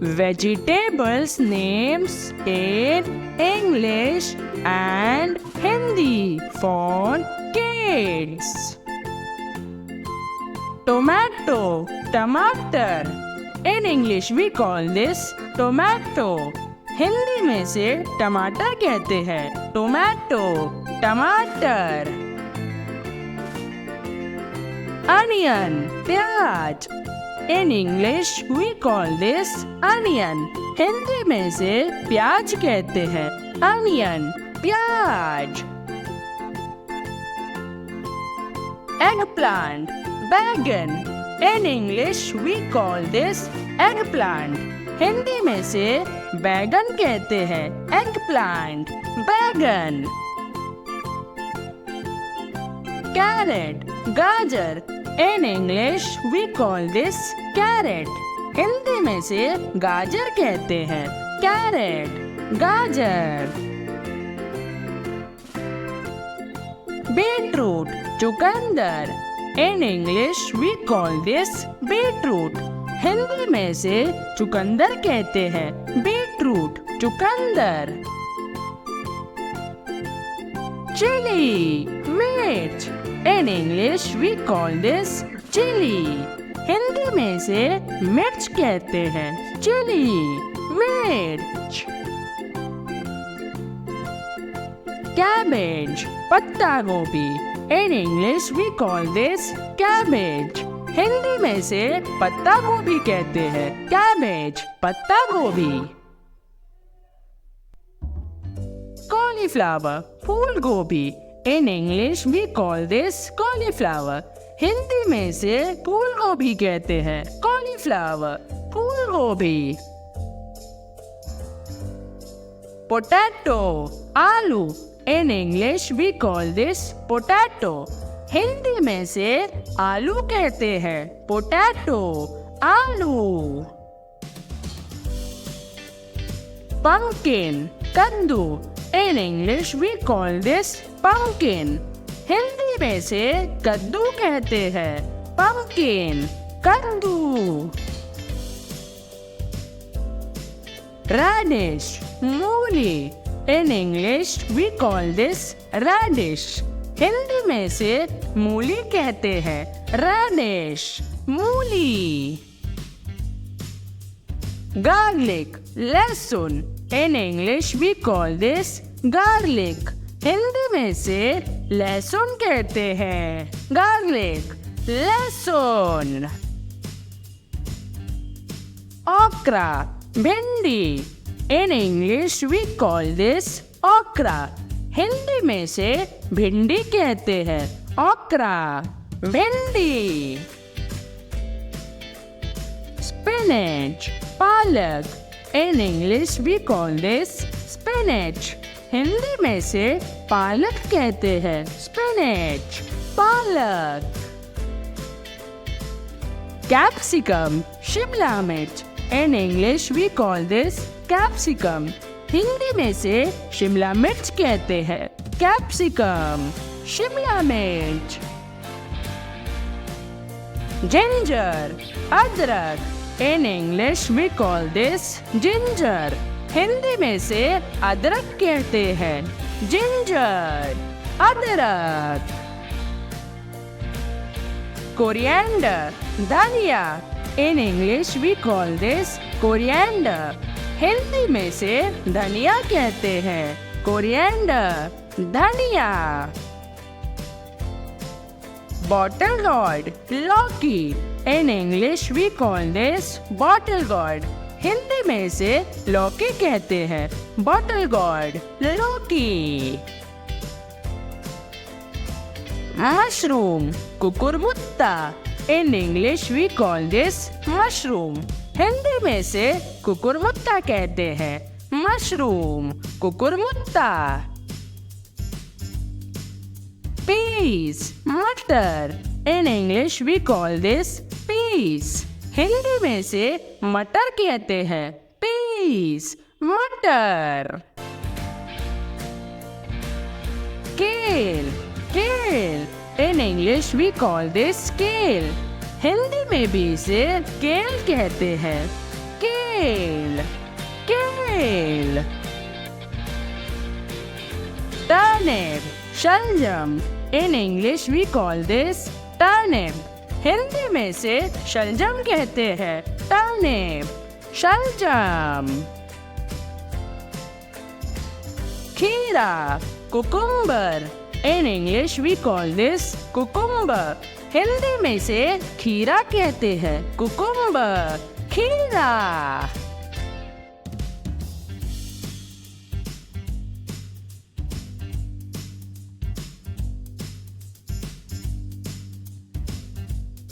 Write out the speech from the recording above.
vegetables names in English and Hindi for kids. Tomato, टमाटर. In English we call this tomato. Hindi में से टमाटर कहते हैं टोमेटो, टमाटर. Onion, प्याज. In English we call this onion. Hindi में से प्याज कहते हैं onion, प्याज. Eggplant, बैगन. In English we call this eggplant. Hindi में से बैगन कहते हैं eggplant, बैगन. Carrot, गाजर. In English we call this carrot. Hindi में से गाजर कहते हैं carrot, गाजर. Beetroot, चुकंदर. In English we call this beetroot. Hindi में से चुकंदर कहते हैं beetroot, चुकंदर. Chili, मिर्च. In English we call this chili. Hindi में से मिर्च कहते हैं chili, मिर्च. Cabbage, पत्ता गोभी. In English we call this cabbage. Hindi में से पत्ता गोभी कहते हैं cabbage, पत्ता गोभी. Cauliflower, फूल गोभी. In English we call this cauliflower. Hindi में से फूल गोभी कहते हैं cauliflower, फूल गोभी. Potato, आलू. In English we call this potato. Hindi में से आलू कहते हैं potato, आलू. Pumpkin, कद्दू. In English we call this pumpkin. Hindi में से कद्दू कहते हैं pumpkin, कद्दू. Radish, मूली. In English we call this radish. Hindi में से मूली कहते हैं radish, मूली. Garlic, लहसुन. In English we call this garlic. Hindi में से लहसुन कहते हैं garlic, लहसुन. Okra, भिंडी. In English we call this okra. Hindi में से भिंडी कहते हैं okra, भिंडी. Spinach, पालक. In English we call this spinach. Hindi में से पालक कहते हैं spinach, पालक. Capsicum, शिमला मिर्च. In English we call this capsicum. Hindi में से शिमला मिर्च कहते हैं capsicum, शिमला मिर्च. Ginger, अदरक. In English we call this ginger. Hindi में से अदरक कहते हैं ginger, अदरक. Coriander, धनिया. In English we call this coriander. Hindi में से धनिया कहते हैं coriander, धनिया. Bottle gourd, लौकी. In English we call this bottle gourd. Hindi में से लौकी कहते हैं bottle gourd, लौकी. Mushroom, कुकुरमुत्ता. In English we call this mushroom. Hindi में से कुकुरमुत्ता कहते हैं mushroom, कुकुरमुत्ता. Peas, मटर. In English we call this peas. Hindi में से मटर कहते हैं peas, मटर. Kale, kale. In English we call this kale. Hindi में भी इसे kale कहते हैं Kale. Kale. Turnip. शलजम. In English we call this turnip. Hindi में से शलजम कहते हैं. Turnip. शलजम. खीरा. Cucumber. In English we call this cucumber. Hindi में से खीरा कहते हैं. Cucumber. खीरा.